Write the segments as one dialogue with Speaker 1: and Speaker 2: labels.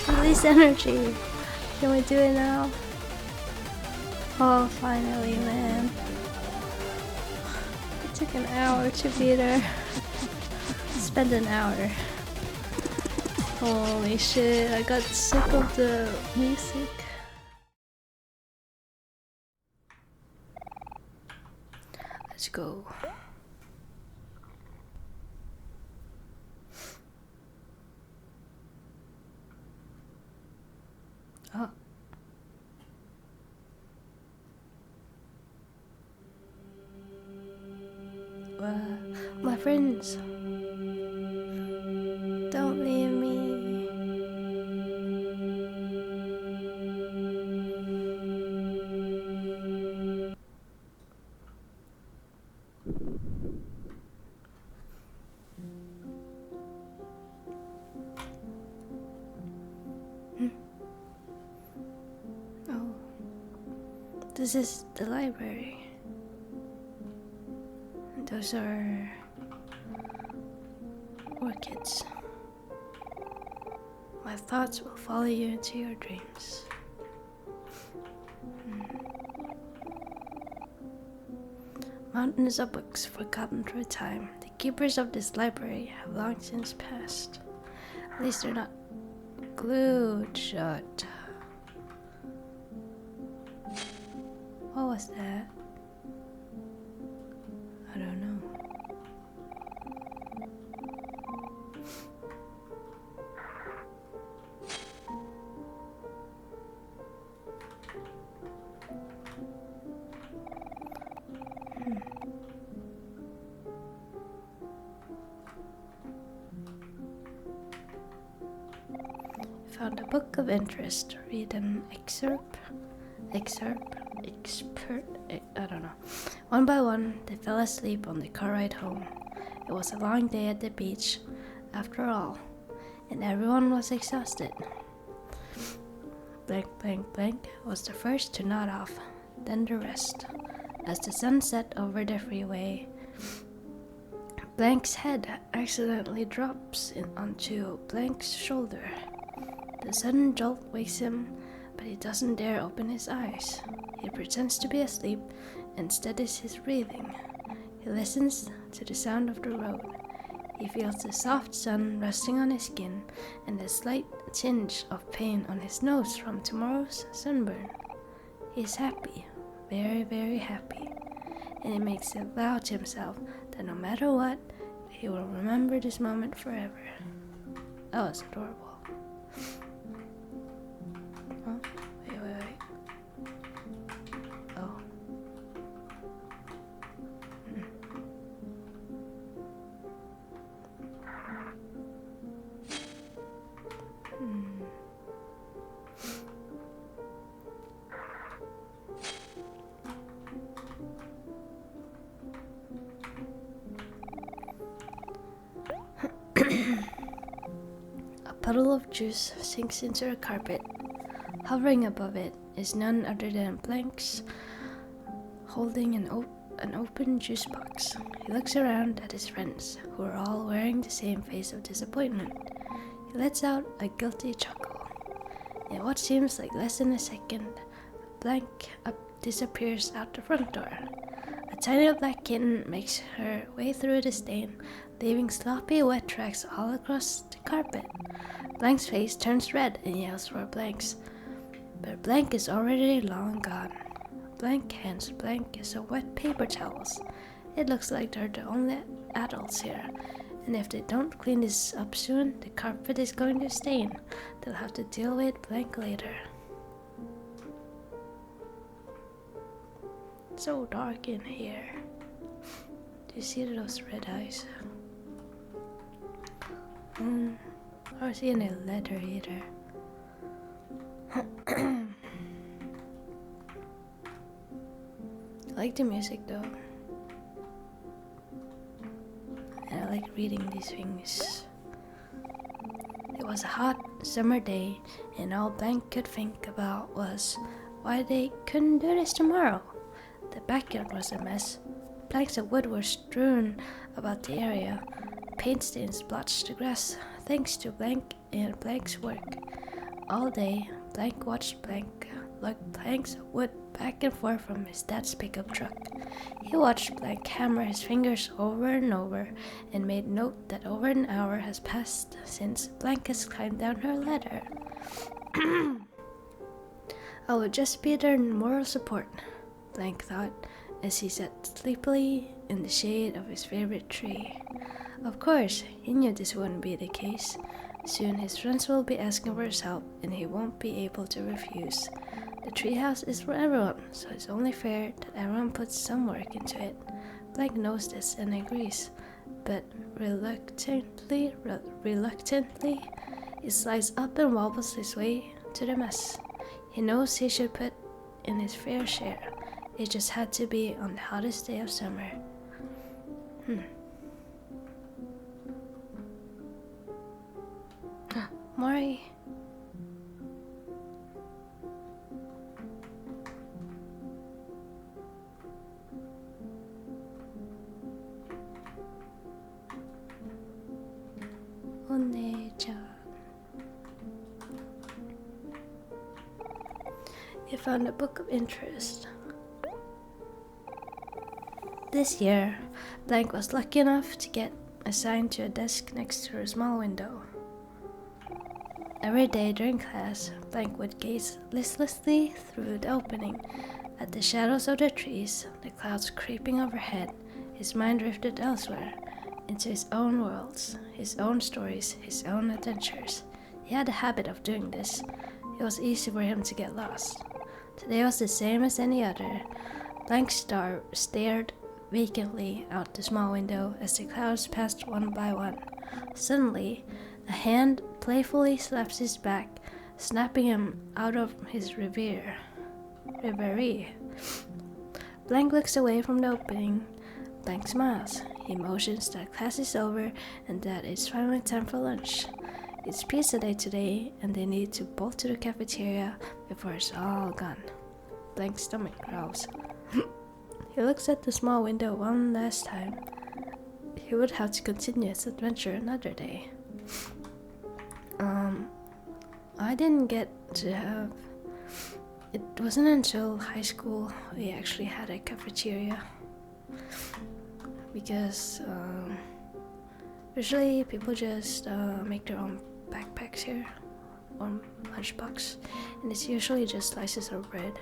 Speaker 1: Release energy. Can we do it now? Oh, finally, man. It took an hour to be there. Spend an hour. Holy shit, I got sick of the music. Let's go. Oh. My friends, don't leave me. Oh, this is the library. Those are orchids. My thoughts will follow you into your dreams. Mountains of books forgotten through time. The keepers of this library have long since passed. At least they're not glued shut. What was that? I don't know. Found a book of interest. Read an excerpt. I don't know. One by one, they fell asleep on the car ride home. It was a long day at the beach, after all, and everyone was exhausted. Blank, blank, blank was the first to nod off, then the rest. As the sun set over the freeway, Blank's head accidentally drops onto Blank's shoulder. The sudden jolt wakes him, but he doesn't dare open his eyes. He pretends to be asleep and steadies his breathing. He listens to the sound of the road. He feels the soft sun resting on his skin and a slight tinge of pain on his nose from tomorrow's sunburn. He's happy, very, very happy, and he makes a vow to himself that no matter what, he will remember this moment forever. That was adorable. Oh, wait. Oh. A puddle of juice sinks into a carpet. Hovering above it is none other than Blanks, holding an open juice box. He looks around at his friends, who are all wearing the same face of disappointment. He lets out a guilty chuckle. In what seems like less than a second, Blank disappears out the front door. A tiny black kitten makes her way through the stain, leaving sloppy wet tracks all across the carpet. Blank's face turns red and yells for Blank's, but Blank is already long gone. Blank hands Blank some wet paper towels. It looks like they're the only adults here, and if they don't clean this up soon, the carpet is going to stain. They'll have to deal with Blank later. It's so dark in here. Do you see those red eyes? I don't see any letter either. I like the music though. And I like reading these things. It was a hot summer day, and all Blank could think about was why they couldn't do this tomorrow. The backyard was a mess. Planks of wood were strewn about the area. Paint stains blotched the grass thanks to Blank and Blank's work. All day, Blank watched Blank lug planks of wood back and forth from his dad's pickup truck. He watched Blank hammer his fingers over and over and made note that over an hour has passed since Blank has climbed down her ladder. I will just be their moral support, Blank thought, as he sat sleepily in the shade of his favorite tree. Of course, he knew this wouldn't be the case. Soon his friends will be asking for his help, and he won't be able to refuse. The treehouse is for everyone, so it's only fair that everyone puts some work into it. Blank knows this and agrees, but reluctantly, he slides up and wobbles his way to the mess. He knows he should put in his fair share. It just had to be on the hottest day of summer. Mori. One-chan. He found a book of interest. This year, Blank was lucky enough to get assigned to a desk next to her small window. Every day during class, Blank would gaze listlessly through the opening at the shadows of the trees, the clouds creeping overhead. His mind drifted elsewhere, into his own worlds, his own stories, his own adventures. He had a habit of doing this. It was easy for him to get lost. Today was the same as any other. Blank stared vacantly out the small window as the clouds passed one by one. Suddenly, a hand playfully slaps his back, snapping him out of his reverie. Blank looks away from the opening. Blank smiles. He motions that class is over and that it's finally time for lunch. It's pizza day today, and they need to bolt to the cafeteria before it's all gone. Blank's stomach growls. He looks at the small window one last time. He would have to continue his adventure another day. I didn't get to have... It wasn't until high school we actually had a cafeteria. Because usually people just make their own backpacks here, or lunchbox, and it's usually just slices of bread.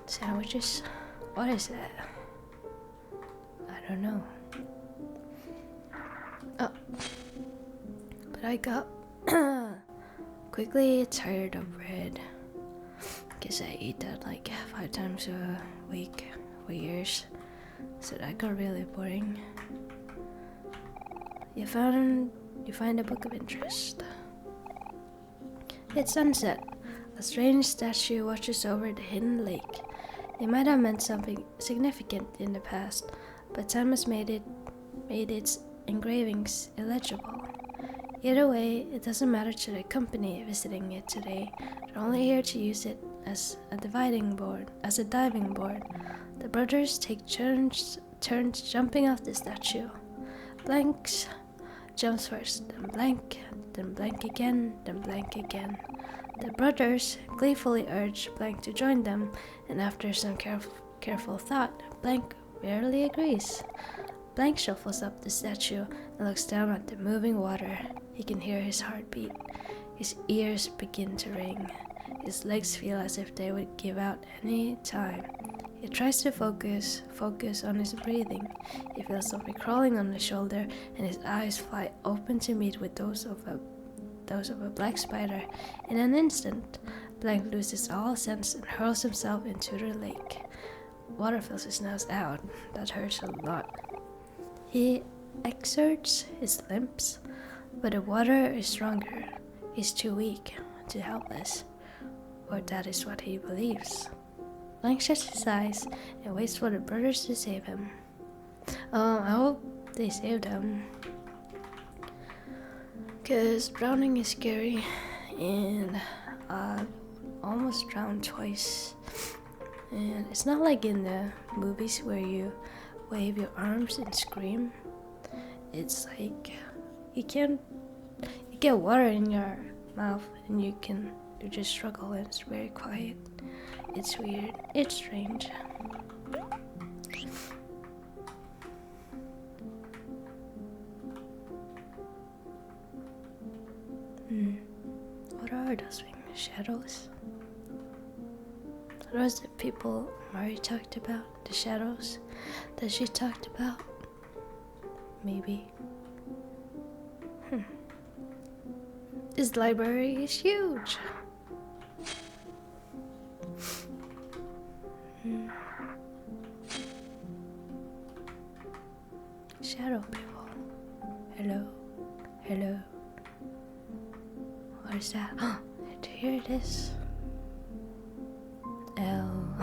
Speaker 1: Sandwiches? What is that? I don't know. Oh. But I got quickly tired of bread, because I eat that like 5 times a week for years, so that got really boring. You find a book of interest. It's sunset. A strange statue watches over the hidden lake. It might have meant something significant in the past, but time has made its engravings illegible. Either way, it doesn't matter to the company visiting it today. They're only here to use it as a diving board. The brothers take turns jumping off the statue. Blank jumps first, then blank again, then blank again. The brothers gleefully urge Blank to join them, and after some careful thought, Blank rarely agrees. Blank shuffles up the statue and looks down at the moving water. He can hear his heartbeat. His ears begin to ring. His legs feel as if they would give out any time. He tries to focus on his breathing. He feels something crawling on his shoulder, and his eyes fly open to meet with those of a black spider. In an instant, Blank loses all sense and hurls himself into the lake. Water fills his nose out. That hurts a lot. He exerts his limbs, but the water is stronger. He's too weak, too helpless. Or that is what he believes. Blank shuts his eyes and waits for the brothers to save him. I hope they saved him. 'Cause drowning is scary, and I almost drowned twice. And it's not like in the movies where you wave your arms and scream. It's like you can't get water in your mouth and you just struggle and it's very quiet. It's weird. It's strange. What are those shadows? Are those the people Mari talked about? The shadows that she talked about? Maybe. This library is huge. Shadow people. Hello. Hello. What is that? Oh, here it is. L.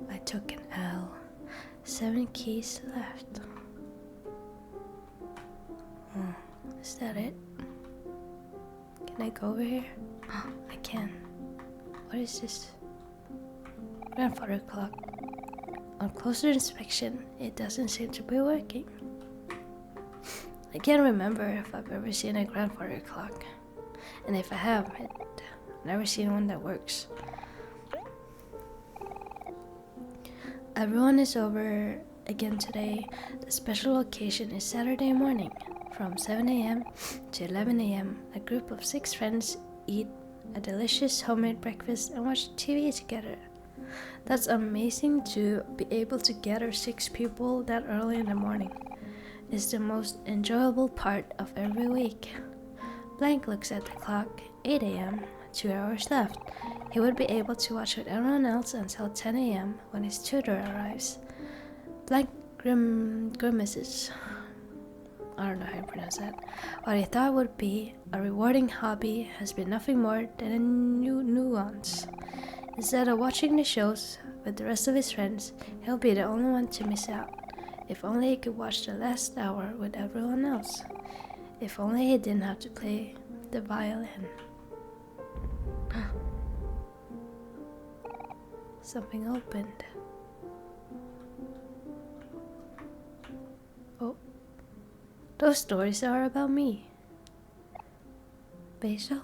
Speaker 1: I took an L. 7 keys left. Oh, is that it? Can I go over here? Oh, I can. What is this? Grandfather clock. On closer inspection, it doesn't seem to be working. I can't remember if I've ever seen a grandfather clock. And if I have, I've never seen one that works. Everyone is over again today. The special occasion is Saturday morning. From 7 a.m. to 11 a.m., a group of 6 friends eat a delicious homemade breakfast and watch TV together. That's amazing to be able to gather 6 people that early in the morning. It's the most enjoyable part of every week. Blank looks at the clock, 8 a.m., 2 hours left. He would be able to watch with everyone else until 10 a.m. when his tutor arrives. Blank grimaces. I don't know how to pronounce that. What he thought would be a rewarding hobby has been nothing more than a new nuance. Instead of watching the shows with the rest of his friends, he'll be the only one to miss out. If only he could watch the last hour with everyone else. If only he didn't have to play the violin. Something opened. Oh, those stories are about me. Basil?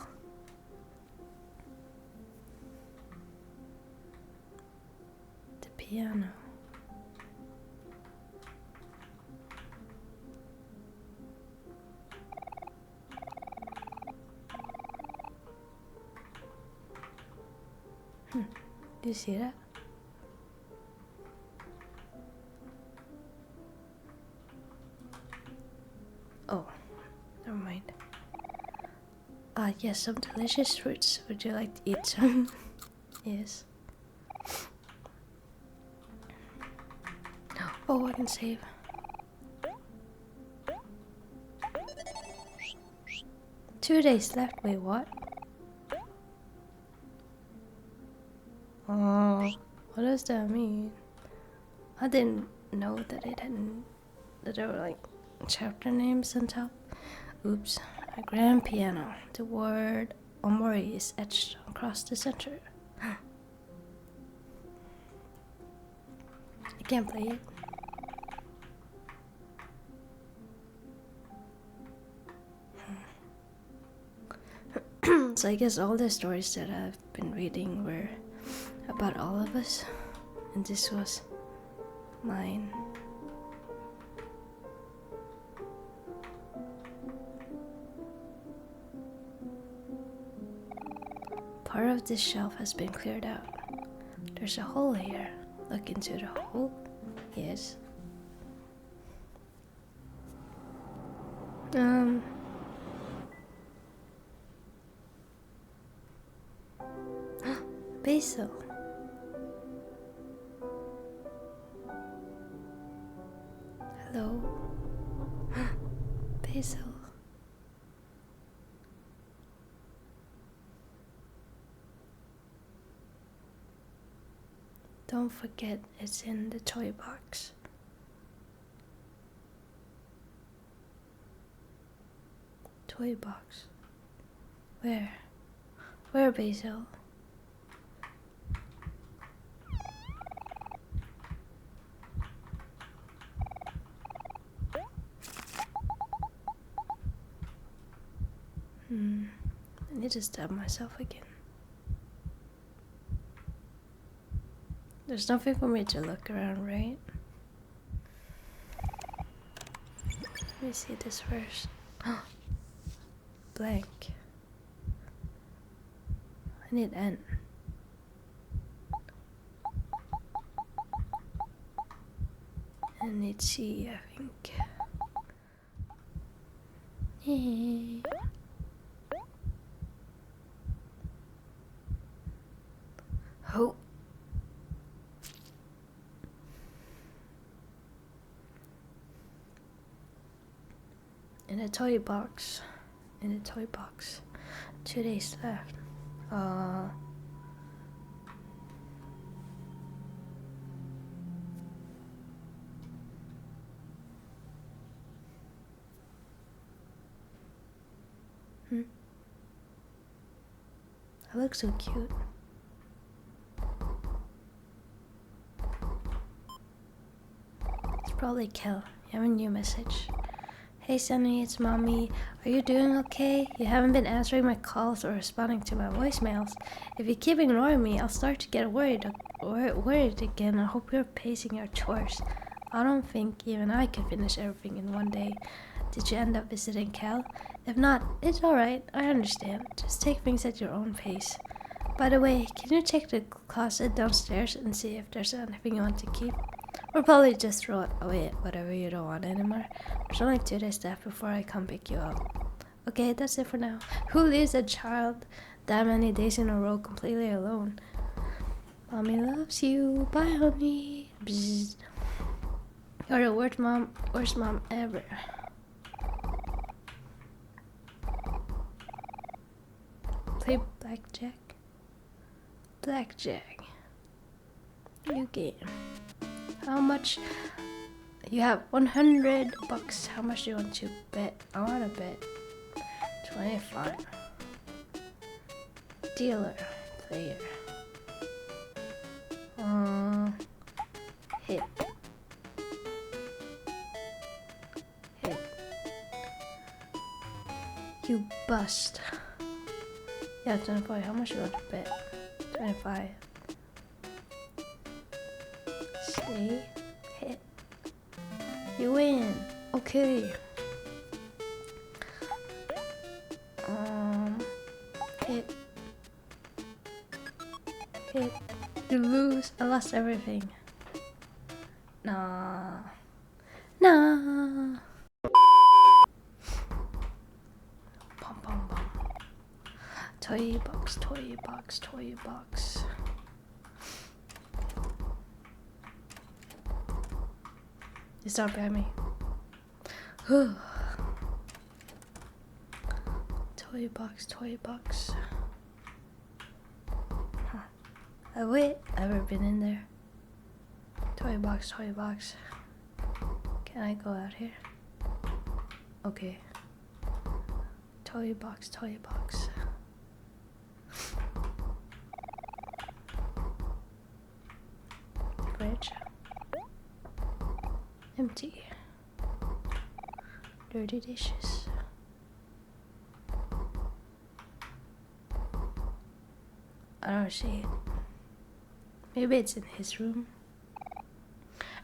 Speaker 1: The piano. Do you see that? Oh, never mind. Yes, some delicious fruits. Would you like to eat some? Yes. Oh, I can save. Two days left. Wait, what? Oh, what does that mean? I didn't know that there were like chapter names on top. Oops. A grand piano. The word OMORI is etched across the center. I can't play it. So I guess all the stories that I've been reading were about all of us, and this was mine. Part of this shelf has been cleared out. There's a hole here. Look into the hole. Yes. Basil. Hello. Basil. Don't forget it's in the toy box. Toy box. Where? Where, Basil? need to stab myself again. There's nothing for me to look around, right? Let me see this first. Blank. I need N. I need C, I think. Oh. In a toy box. In a toy box. 2 days left. I look so cute. It's probably Kel. You have a new message. Hey Sunny, it's Mommy. Are you doing okay? You haven't been answering my calls or responding to my voicemails. If you keep ignoring me, I'll start to get worried again. I hope you're pacing your chores. I don't think even I could finish everything in one day. Did you end up visiting Cal? If not, it's alright. I understand. Just take things at your own pace. By the way, can you check the closet downstairs and see if there's anything you want to keep? Or probably just throw it away, whatever you don't want anymore. There's only 2 days left before I come pick you up. Okay, that's it for now. Who leaves a child that many days in a row completely alone? Mommy loves you. Bye, honey. Bzz. You're the worst mom ever. Play blackjack. Blackjack. New game. How much? You have 100 bucks. How much do you want to bet? I want to bet 25. Dealer. Player. Hit. Hit. You bust. Yeah, 25. How much do you want to bet? 25. Stay. Hit. You win. Okay. Hit. Hit. You lose. I lost everything. Nah. Nah. Pom pom pom. Toy box, toy box, toy box. You start behind me. Toy box, toy box. Huh. Have we ever been in there? Toy box, toy box. Can I go out here? Okay. Toy box, toy box. Fridge. Empty. Dirty dishes. I don't see it. Maybe it's in his room.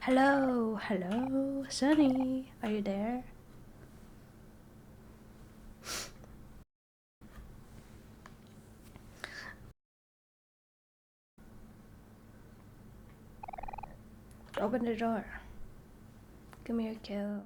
Speaker 1: Hello, hello, Sunny. Are you there? Open the door. Come here, Kill.